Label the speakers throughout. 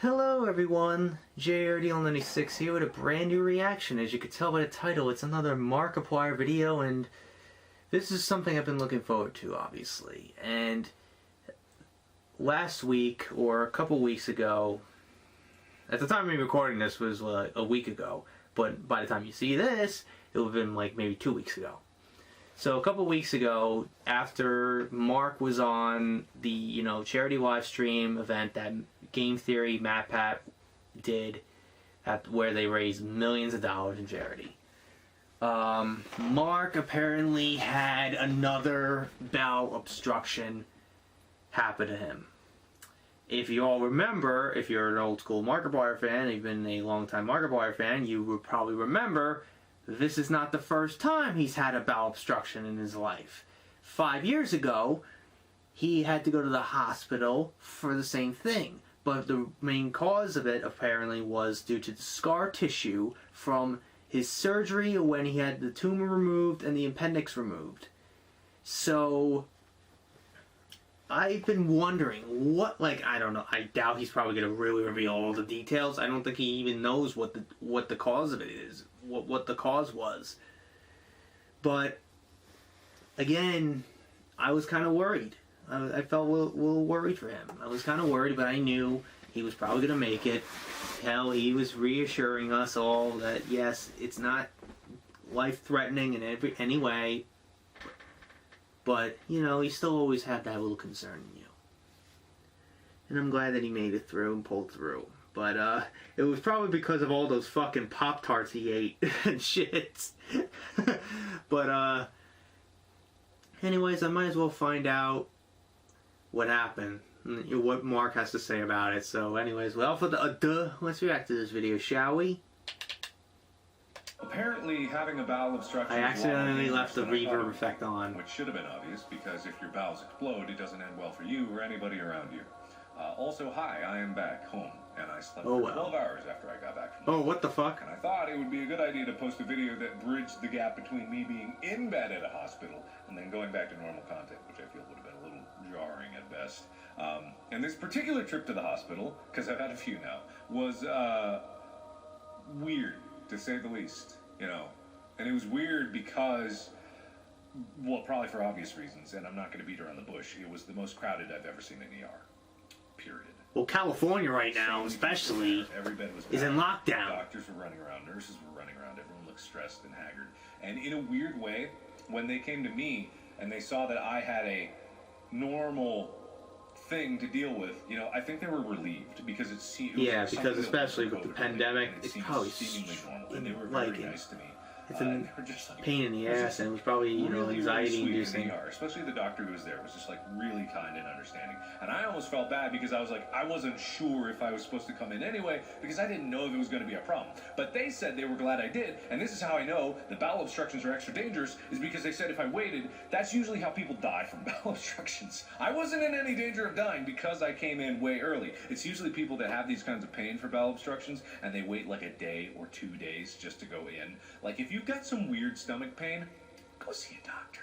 Speaker 1: Hello everyone, JRDL96 here with a brand new reaction. As you can tell by the title, it's another Markiplier video, and this is something I've been looking forward to, obviously. And last week, or a couple weeks ago, at the time of me recording this was a week ago, but by the time you see this, it will have been like maybe 2 weeks ago. So a couple weeks ago, after Mark was on the charity live stream event that Game Theory MatPat did, where they raised millions of dollars in charity, Mark apparently had another bowel obstruction happen to him. If you all remember, if you're an old school Markiplier fan, you've been a long time Markiplier fan, you would probably remember this is not the first time he's had a bowel obstruction in his life. 5 years ago, he had to go to the hospital for the same thing. But the main cause of it, apparently, was due to the scar tissue from his surgery when he had the tumor removed and the appendix removed. So I've been wondering I don't know. I doubt he's probably going to really reveal all the details. I don't think he even knows what the cause of it is, what the cause was. But again, I was kind of worried. I felt a little worried for him. I was kind of worried, but I knew he was probably going to make it. Hell, he was reassuring us all that yes, it's not life-threatening in any way. But, you still always have that little concern in you. And I'm glad that he made it through and pulled through. But, it was probably because of all those fucking Pop-Tarts he ate and shit. But, anyways, I might as well find out what happened. What Mark has to say about it. So, anyways, without further ado, let's react to this video, shall we?
Speaker 2: Apparently, having a bowel obstruction.
Speaker 1: I accidentally left the reverb effect on.
Speaker 2: Which should have been obvious, because if your bowels explode, it doesn't end well for you or anybody around you. Also, hi, I am back home, and I slept for 12 hours after I got back from
Speaker 1: what the fuck?
Speaker 2: And I thought it would be a good idea to post a video that bridged the gap between me being in bed at a hospital and then going back to normal content, which I feel would have been a little jarring at best. And this particular trip to the hospital, because I've had a few now, was weird, to say the least, and it was weird because, well, probably for obvious reasons, and I'm not going to beat around the bush, it was the most crowded I've ever seen an ER, period.
Speaker 1: Well, California right now, especially,
Speaker 2: every bed was
Speaker 1: is in lockdown.
Speaker 2: Doctors were running around, nurses were running around, everyone looked stressed and haggard, and in a weird way, when they came to me and they saw that I had a normal thing to deal with, I think they were relieved because it seemed
Speaker 1: because especially with the pandemic, it's probably
Speaker 2: seemingly normal, and they were very nice to me.
Speaker 1: It's a pain in the ass, and it was probably anxiety inducing.
Speaker 2: Especially the doctor who was there was just really kind and understanding. And I almost felt bad because I was I wasn't sure if I was supposed to come in anyway because I didn't know if it was going to be a problem. But they said they were glad I did, and this is how I know the bowel obstructions are extra dangerous, is because they said if I waited, that's usually how people die from bowel obstructions. I wasn't in any danger of dying because I came in way early. It's usually people that have these kinds of pain for bowel obstructions and they wait a day or 2 days just to go in. If you've got some weird stomach pain, go see a doctor.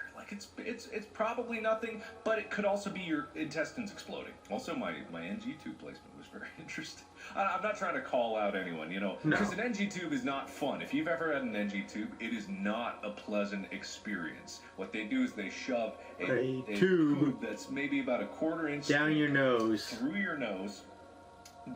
Speaker 2: It's probably nothing, but it could also be your intestines exploding. Also, my NG tube placement was very interesting. I'm not trying to call out anyone, because an NG tube is not fun. If you've ever had an NG tube, it is not a pleasant experience. What they do is they shove a tube that's maybe about a quarter inch
Speaker 1: down your nose,
Speaker 2: through your nose,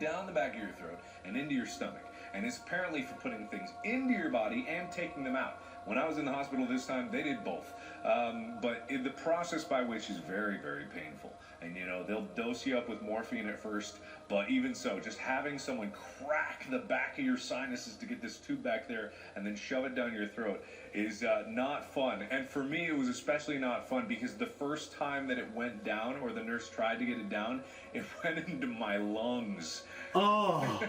Speaker 2: down the back of your throat, and into your stomach. And it's apparently for putting things into your body and taking them out. When I was in the hospital this time, they did both. But the process by which is very, very painful. And, they'll dose you up with morphine at first, but even so, just having someone crack the back of your sinuses to get this tube back there and then shove it down your throat is not fun. And for me, it was especially not fun because the first time that it went down, or the nurse tried to get it down, it went into my lungs.
Speaker 1: Oh,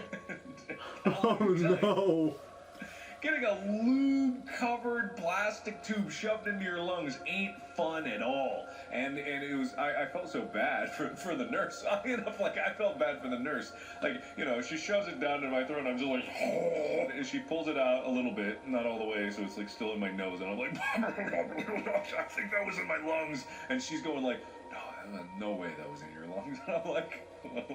Speaker 1: oh no.
Speaker 2: Getting a lube-covered plastic tube shoved into your lungs ain't fun at all. And it was, I felt so bad for the nurse. Oddly enough, I felt bad for the nurse. She shoves it down in my throat, and I'm just and she pulls it out a little bit, not all the way, so it's still in my nose, and I'm I think that was in my lungs. And she's going no way that was in your lungs. And I'm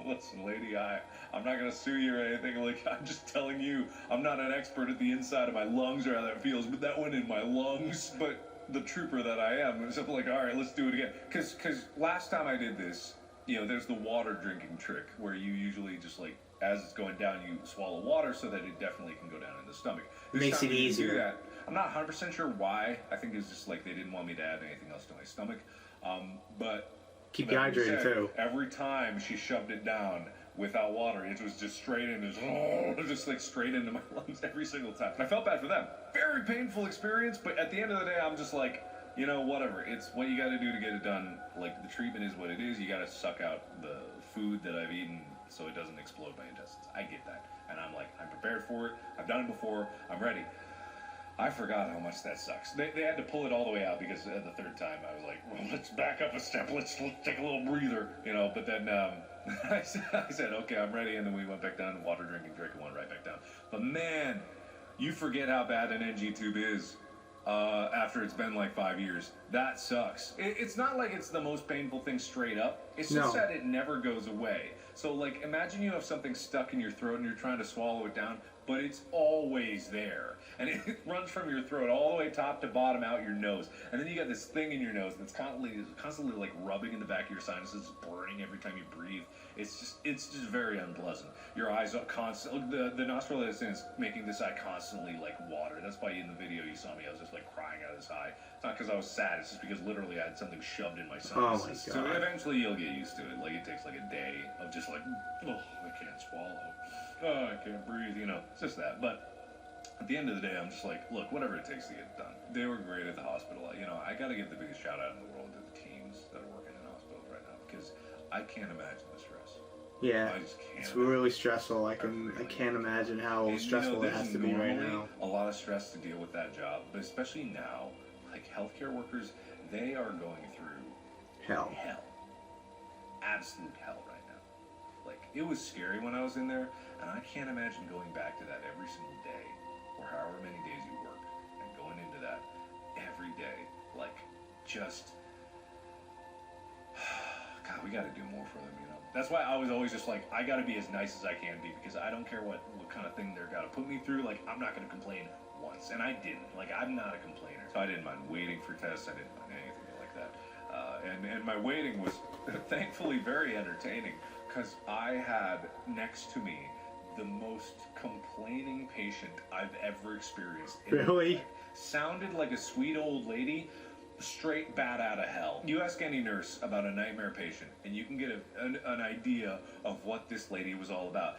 Speaker 2: Listen, lady, I'm not gonna sue you or anything. Like, I'm just telling you, I'm not an expert at the inside of my lungs or how that feels, but that went in my lungs. But the trooper that I am was like, all right, let's do it again. Because last time I did this, you know, there's the water drinking trick where you usually just like, as it's going down, you swallow water so that it definitely can go down in the stomach.
Speaker 1: Makes it easier.
Speaker 2: Do that. I'm not 100% sure why. I think it's just like they didn't want me to add anything else to my stomach. But
Speaker 1: keep you hydrated too.
Speaker 2: Every time she shoved it down without water, it was just straight in, just like straight into my lungs every single time. And I felt bad for them. Very painful experience, but at the end of the day, I'm just like, you know, whatever. It's what you got to do to get it done. Like, the treatment is what it is. You got to suck out the food that I've eaten so it doesn't explode my intestines. I get that. And I'm like, I'm prepared for it. I've done it before. I'm ready. I forgot how much that sucks. They had to pull it all the way out because the third time I was like, well, let's back up a step. Let's take a little breather, you know. But then I said, okay, I'm ready. And then we went back down to water drinking trick and went right back down. But man, you forget how bad an NG tube is after it's been like 5 years. That sucks. It's not like it's the most painful thing straight up. It's just that it never goes away. So, like, imagine you have something stuck in your throat and you're trying to swallow it down, but it's always there. And it runs from your throat all the way top to bottom out your nose. And then you got this thing in your nose that's constantly like rubbing in the back of your sinuses, burning every time you breathe. It's just very unpleasant. Your eyes are constantly, the nostril that's in is making this eye constantly like water. That's why in the video you saw me, I was just like crying out of this eye. It's not because I was sad, it's just because literally I had something shoved in my sinuses.
Speaker 1: Oh my God.
Speaker 2: So eventually you'll get used to it. Like, it takes like a day of just like, oh, I can't swallow. Oh, I can't breathe, you know. It's just that. But at the end of the day, I'm just like, look, whatever it takes to get it done. They were great at the hospital. You know, I got to give the biggest shout out in the world to the teams that are working in hospitals right now, because I can't imagine the stress.
Speaker 1: Yeah,
Speaker 2: I just can't.
Speaker 1: it's really stressful. I can't imagine how stressful it has to be right now.
Speaker 2: A lot of stress to deal with that job, but especially now, like, healthcare workers, they are going through
Speaker 1: hell.
Speaker 2: Absolute hell right now. Like, it was scary when I was in there, and I can't imagine going back to that every single day, or however many days you work, and going into that every day. Like, just, God, we gotta do more for them, you know? That's why I was always just like, I gotta be as nice as I can be, because I don't care what kind of thing they're gotta put me through. Like, I'm not gonna complain once, and I didn't. Like, I'm not a complainer. So I didn't mind waiting for tests, I didn't mind anything like that. And my waiting was thankfully very entertaining, because I had next to me the most complaining patient I've ever experienced.
Speaker 1: Really?
Speaker 2: Sounded like a sweet old lady, straight bat out of hell. You ask any nurse about a nightmare patient, and you can get an idea of what this lady was all about.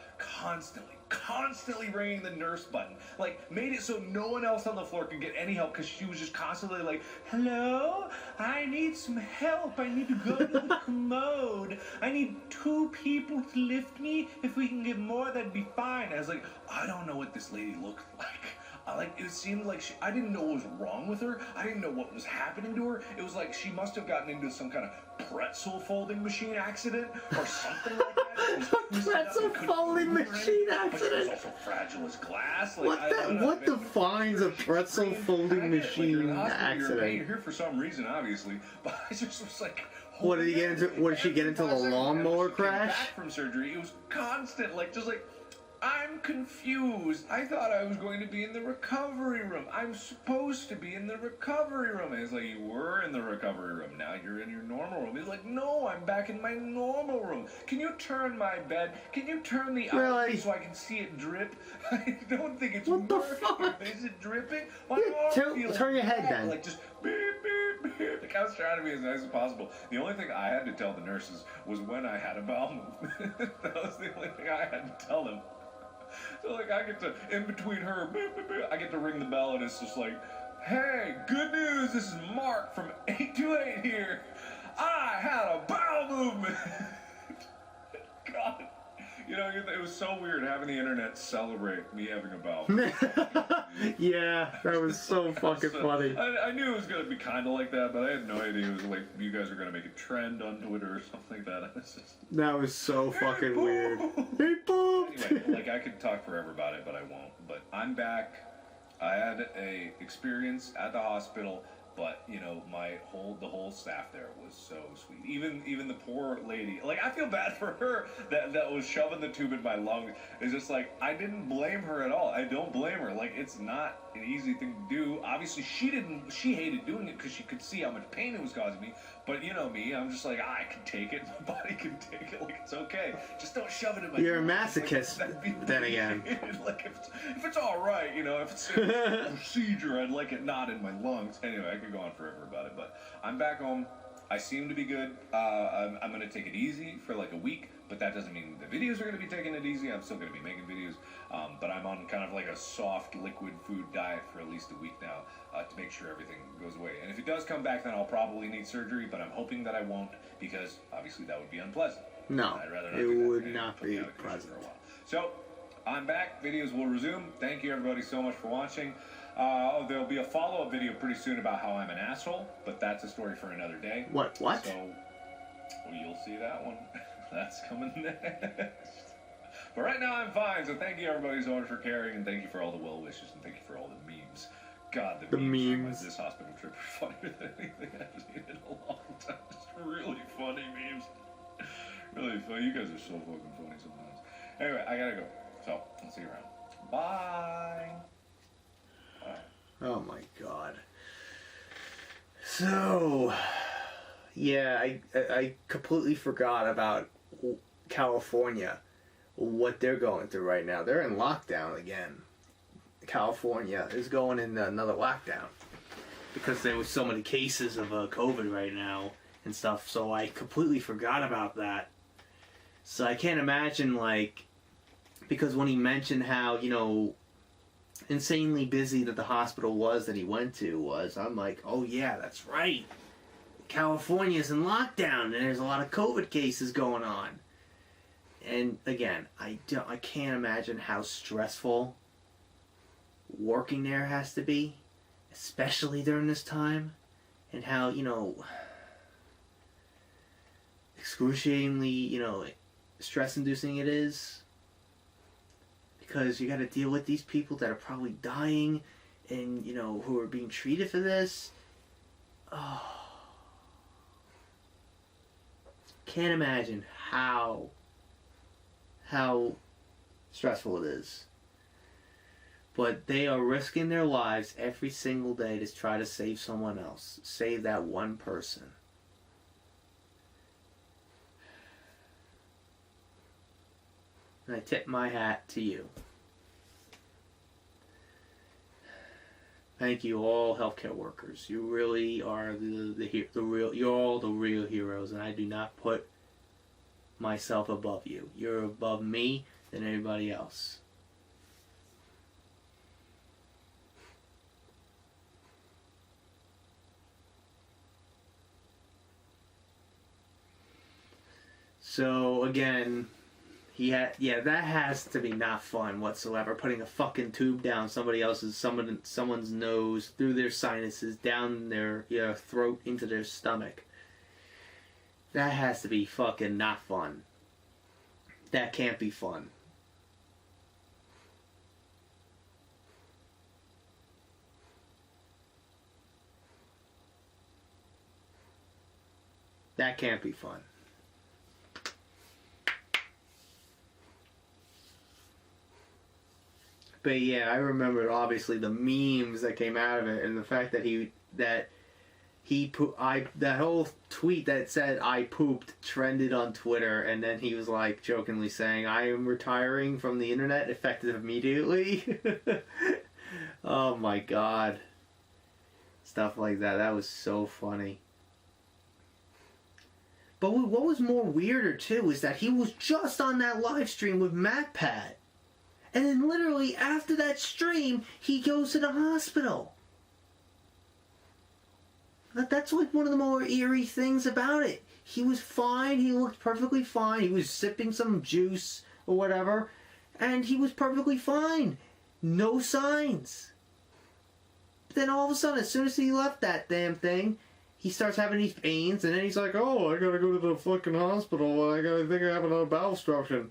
Speaker 2: Constantly ringing the nurse button. Like, made it so no one else on the floor could get any help, because she was just constantly like, hello? I need some help. I need to go to the commode. I need 2 people to lift me. If we can get more, that'd be fine. I was like, I don't know what this lady looked like. It seemed like I didn't know what was wrong with her. I didn't know what was happening to her. It was like she must have gotten into some kind of pretzel folding machine accident or something like that.
Speaker 1: Pretzel folding machine accident?
Speaker 2: But it was also fragile as glass. Like,
Speaker 1: What defines a pretzel folding machine accident?
Speaker 2: You're here for some reason, obviously. But I just was like,
Speaker 1: what did he get into? What did she get into? The lawnmower crash?
Speaker 2: Back from surgery, it was constant. I'm confused. I thought I was going to be in the recovery room. I'm supposed to be in the recovery room. And it's like, you were in the recovery room. Now you're in your normal room. He's like, no, I'm back in my normal room. Can you turn my bed? Can you turn the outlet so I can see it drip? I don't think it's
Speaker 1: what
Speaker 2: working.
Speaker 1: The fuck?
Speaker 2: Is it dripping?
Speaker 1: Turn your head then.
Speaker 2: Like, just beep, beep, beep. Like, I was trying to be as nice as possible. The only thing I had to tell the nurses was when I had a bowel movement. That was the only thing I had to tell them. So, like, I get to, in between her, I get to ring the bell, and it's just like, hey, good news, this is Mark from 828 here. I had a bowel movement. God. You know, it was so weird having the internet celebrate me having a bowel movement.
Speaker 1: Yeah, that was so fucking funny.
Speaker 2: I knew it was going to be kind of like that, but I had no idea it was like you guys were going to make a trend on Twitter or something like that.
Speaker 1: That was so fucking weird. Hey, boop!
Speaker 2: Anyway, like, I could talk forever about it, but I won't. But I'm back. I had a experience at the hospital But you know, the whole staff there was so sweet. Even the poor lady, like I feel bad for her that was shoving the tube in my lung. It's just like I didn't blame her at all. I don't blame her. Like it's not an easy thing to do. Obviously, she hated doing it because she could see how much pain it was causing me. But you know me, I'm just like I can take it. My body can take it. Like it's okay. Just don't shove it in my.
Speaker 1: You're a
Speaker 2: lungs.
Speaker 1: masochist.
Speaker 2: Like,
Speaker 1: then again.
Speaker 2: Like if it's all right, you know, if it's a procedure, I'd like it not in my lungs. Anyway, I could go on forever about it, but I'm back home. I seem to be good. I'm going to take it easy for like a week, but that doesn't mean the videos are going to be taking it easy. I'm still going to be making videos, but I'm on kind of like a soft liquid food diet for at least a week now to make sure everything goes away. And if it does come back, then I'll probably need surgery, but I'm hoping that I won't because obviously that would be unpleasant.
Speaker 1: No,
Speaker 2: I'd rather not
Speaker 1: it
Speaker 2: do that
Speaker 1: would
Speaker 2: and
Speaker 1: not
Speaker 2: put me
Speaker 1: be
Speaker 2: out of commission
Speaker 1: pleasant.
Speaker 2: for a while. So I'm back. Videos will resume. Thank you everybody so much for watching. There'll be a follow-up video pretty soon about how I'm an asshole, but that's a story for another day.
Speaker 1: What?
Speaker 2: So, well, you'll see that one. That's coming next. But right now I'm fine, so thank you everybody so much for caring, and thank you for all the well wishes, and thank you for all the memes. God, the memes. This hospital trip are funnier than anything I've seen in a long time. Just really funny memes. Really funny. You guys are so fucking funny sometimes. Anyway, I gotta go. So, I'll see you around. Bye.
Speaker 1: Oh my god. So, yeah, I completely forgot about California, what they're going through right now. They're in lockdown again. California is going in another lockdown because there was so many cases of COVID right now and stuff, so I completely forgot about that. So I can't imagine, like, because when he mentioned how, you know, insanely busy that the hospital was that he went to was, I'm like, oh yeah, that's right. California's in lockdown and there's a lot of COVID cases going on. And again, I can't imagine how stressful working there has to be, especially during this time, and how, you know, excruciatingly, you know, stress-inducing it is. Because you got to deal with these people that are probably dying and, you know, who are being treated for this. Oh. Can't imagine how stressful it is. But they are risking their lives every single day to try to save someone else. Save that one person. And I tip my hat to you. Thank you, all healthcare workers. You really are the real. You're all the real heroes, and I do not put myself above you. You're above me than everybody else. So again. That has to be not fun whatsoever. Putting a fucking tube down someone's nose, through their sinuses, down their throat, into their stomach. That has to be fucking not fun. That can't be fun. That can't be fun. But yeah, I remember obviously the memes that came out of it, and the fact that that whole tweet that said "I pooped" trended on Twitter, and then he was like jokingly saying, "I am retiring from the internet effective immediately." Oh my god, stuff like that. That was so funny. But what was more weirder too is that he was just on that live stream with MatPat. And then literally after that stream, he goes to the hospital. That's like one of the more eerie things about it. He was fine. He looked perfectly fine. He was sipping some juice or whatever. And he was perfectly fine. No signs. But then all of a sudden, as soon as he left that damn thing, he starts having these pains. And then he's like, oh, I gotta go to the fucking hospital. I think I have another bowel obstruction.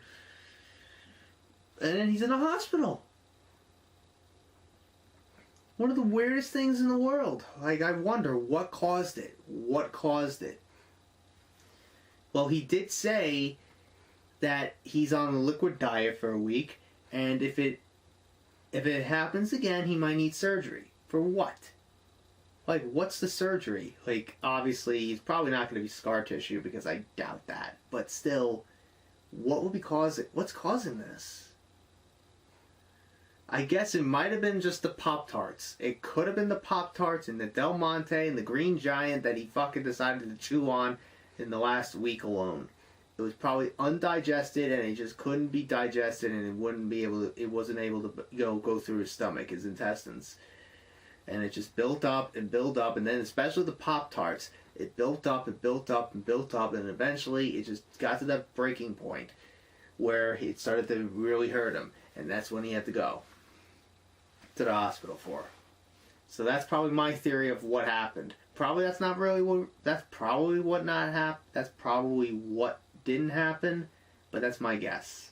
Speaker 1: And then he's in the hospital. One of the weirdest things in the world. Like, I wonder what caused it. What caused it? Well, he did say that he's on a liquid diet for a week, and if it happens again, he might need surgery. For what? Like, what's the surgery? Like, obviously, he's probably not going to be scar tissue, because I doubt that. But still, what will be causing? What's causing this? I guess it might have been just the Pop-Tarts. It could have been the Pop-Tarts and the Del Monte and the Green Giant that he fucking decided to chew on in the last week alone. It was probably undigested, and it just couldn't be digested, and it wasn't able to go through his stomach, his intestines. And it just built up and built up, and then especially the Pop-Tarts, it built up and built up and built up, and eventually it just got to that breaking point where it started to really hurt him, and that's when he had to go to the hospital for. So that's probably my theory of what happened. Probably that's probably what didn't happen, but that's my guess.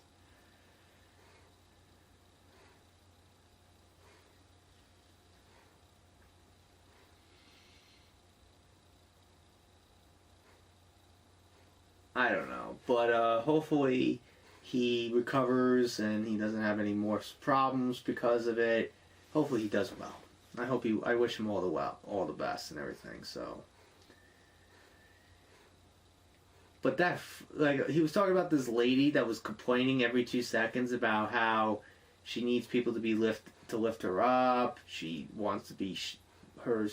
Speaker 1: I don't know, but hopefully he recovers and he doesn't have any more problems because of it. Hopefully he does well. I wish him all the best and everything. So, but that, like, he was talking about this lady that was complaining every 2 seconds about how she needs people to lift her up. She wants to be her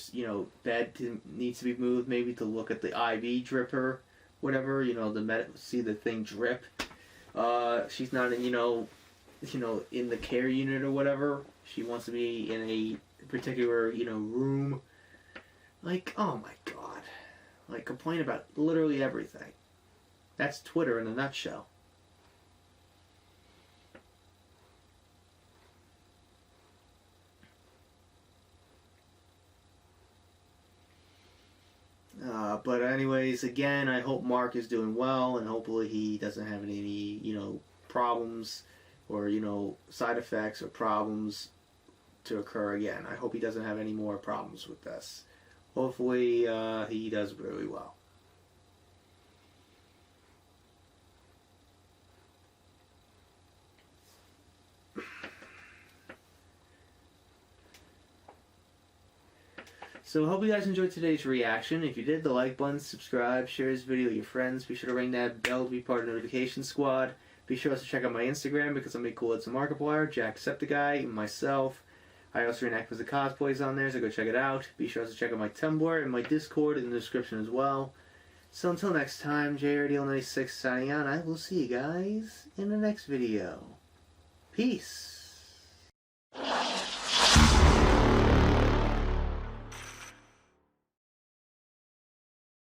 Speaker 1: bed needs to be moved, maybe to look at the IV dripper, whatever, see the thing drip. She's not in in the care unit or whatever. She wants to be in a particular room. Like, oh my god, like, complain about literally everything. That's Twitter in a nutshell. But anyways, again, I hope Mark is doing well, and hopefully he doesn't have any, problems or, side effects or problems to occur again. I hope he doesn't have any more problems with this. Hopefully, he does really well. So I hope you guys enjoyed today's reaction. If you did, the like button, subscribe, share this video with your friends. Be sure to ring that bell to be part of the notification squad. Be sure also to check out my Instagram, because I'm cool. It's a Markiplier, Jacksepticeye, and myself. I also interact with the cosplays on there, so go check it out. Be sure also to check out my Tumblr and my Discord in the description as well. So until next time, JRDL96 signing out. I will see you guys in the next video. Peace.